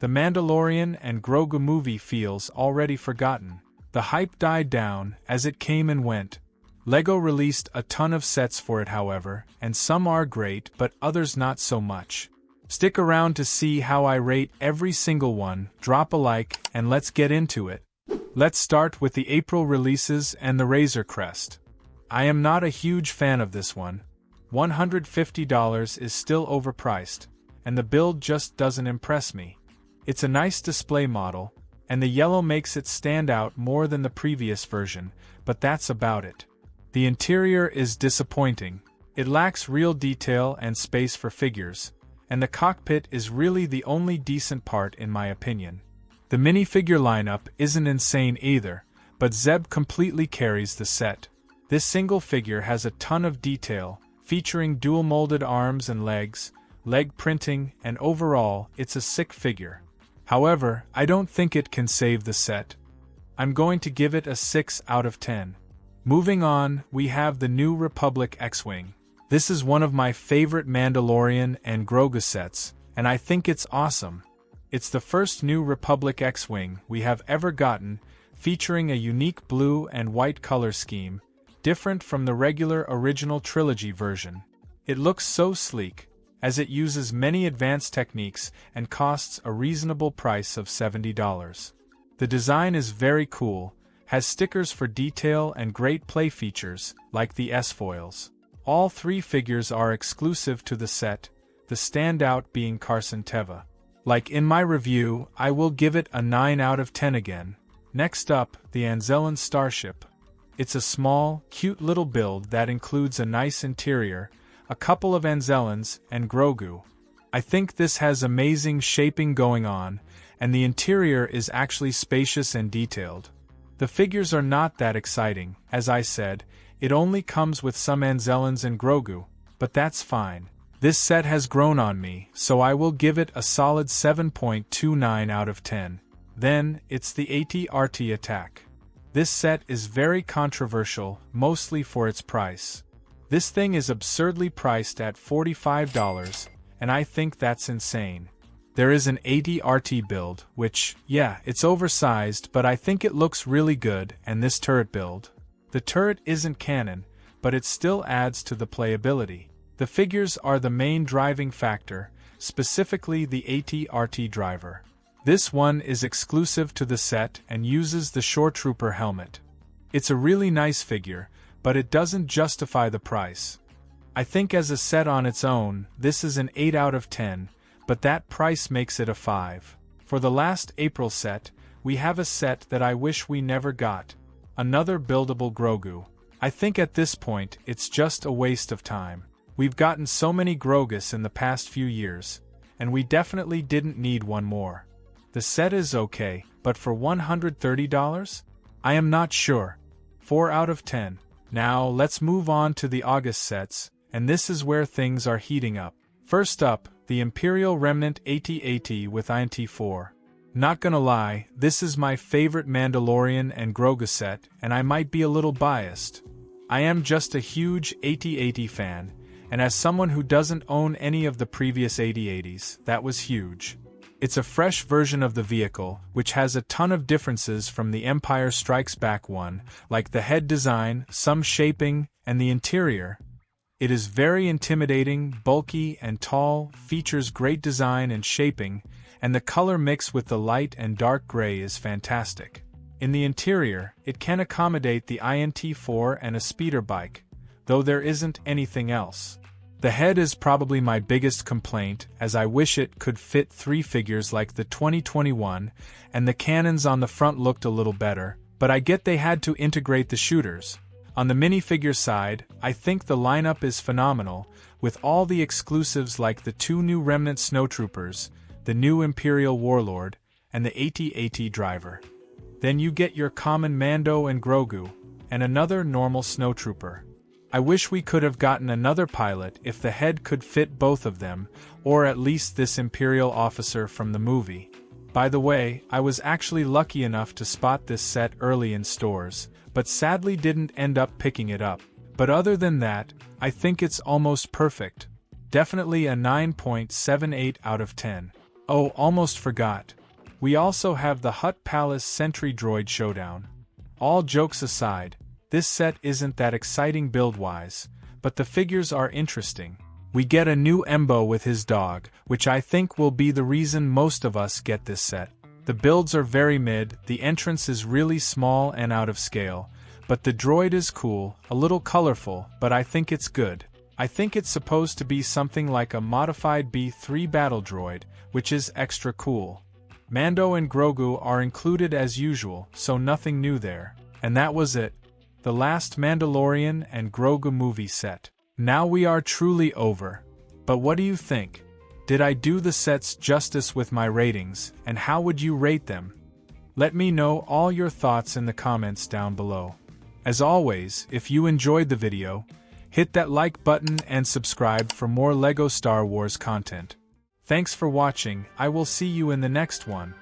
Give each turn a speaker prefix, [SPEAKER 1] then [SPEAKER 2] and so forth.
[SPEAKER 1] The Mandalorian and Grogu movie feels already forgotten. The hype died down as it came and went. LEGO released a ton of sets for it, however, and some are great but others not so much. Stick around to see how I rate every single one, drop a like, and let's get into it. Let's start with the April releases and the Razor Crest. I am not a huge fan of this one. $150 is still overpriced, and the build just doesn't impress me. It's a nice display model, and the yellow makes it stand out more than the previous version, but that's about it. The interior is disappointing. It lacks real detail and space for figures, and the cockpit is really the only decent part in my opinion. The minifigure lineup isn't insane either, but Zeb completely carries the set. This single figure has a ton of detail, featuring dual molded arms and legs, leg printing, and overall, it's a sick figure. However, I don't think it can save the set. I'm going to give it a 6 out of 10. Moving on, we have the New Republic X-Wing. This is one of my favorite Mandalorian and Grogu sets, and I think it's awesome. It's the first New Republic X-Wing we have ever gotten, featuring a unique blue and white color scheme, different from the regular original trilogy version. It looks so sleek, as it uses many advanced techniques and costs a reasonable price of $70. The design is very cool, has stickers for detail and great play features, like the S-foils. All three figures are exclusive to the set, the standout being Carson Teva. Like in my review, I will give it a 9 out of 10 again. Next up, the Anzellan Starship. It's a small, cute little build that includes a nice interior, a couple of Anzellans, and Grogu. I think this has amazing shaping going on, and the interior is actually spacious and detailed. The figures are not that exciting, as I said, it only comes with some Anzellans and Grogu, but that's fine. This set has grown on me, so I will give it a solid 7.29 out of 10. Then, it's the AT-RT Attack. This set is very controversial, mostly for its price. This thing is absurdly priced at $45, and I think that's insane. There is an AT-RT build, which, yeah, it's oversized, but I think it looks really good, and this turret build. The turret isn't canon, but it still adds to the playability. The figures are the main driving factor, specifically the AT-RT driver. This one is exclusive to the set and uses the Shore Trooper helmet. It's a really nice figure, but it doesn't justify the price. I think as a set on its own, this is an 8 out of 10, but that price makes it a 5. For the last April set, we have a set that I wish we never got. Another buildable Grogu. I think at this point, it's just a waste of time. We've gotten so many Grogus in the past few years, and we definitely didn't need one more. The set is okay, but for $130? I am not sure. 4 out of 10. Now let's move on to the August sets, and this is where things are heating up. First up, the Imperial Remnant AT-AT with INT-4. Not gonna lie, this is my favorite Mandalorian and Grogu set, and I might be a little biased. I am just a huge AT-AT fan, and as someone who doesn't own any of the previous AT-ATs, that was huge. It's a fresh version of the vehicle, which has a ton of differences from the Empire Strikes Back one, like the head design, some shaping, and the interior. It is very intimidating, bulky, and tall, features great design and shaping, and the color mix with the light and dark gray is fantastic. In the interior, it can accommodate the INT-4 and a speeder bike, though there isn't anything else. The head is probably my biggest complaint, as I wish it could fit 3 figures like the 2021, and the cannons on the front looked a little better, but I get they had to integrate the shooters. On the minifigure side, I think the lineup is phenomenal, with all the exclusives like the 2 new Remnant Snowtroopers, the new Imperial Warlord, and the AT-AT driver. Then you get your common Mando and Grogu, and another normal Snowtrooper. I wish we could have gotten another pilot if the head could fit both of them, or at least this Imperial officer from the movie. By the way, I was actually lucky enough to spot this set early in stores, but sadly didn't end up picking it up. But other than that, I think it's almost perfect. Definitely a 9.78 out of 10. Oh, almost forgot. We also have the Hutt Palace Sentry Droid Showdown. All jokes aside, this set isn't that exciting build-wise, but the figures are interesting. We get a new Embo with his dog, which I think will be the reason most of us get this set. The builds are very mid, the entrance is really small and out of scale, but the droid is cool, a little colorful, but I think it's good. I think it's supposed to be something like a modified B3 battle droid, which is extra cool. Mando and Grogu are included as usual, so nothing new there. And that was it. The last Mandalorian and Grogu movie set. Now we are truly over. But what do you think? Did I do the sets justice with my ratings, and how would you rate them? Let me know all your thoughts in the comments down below. As always, if you enjoyed the video, hit that like button and subscribe for more LEGO Star Wars content. Thanks for watching, I will see you in the next one.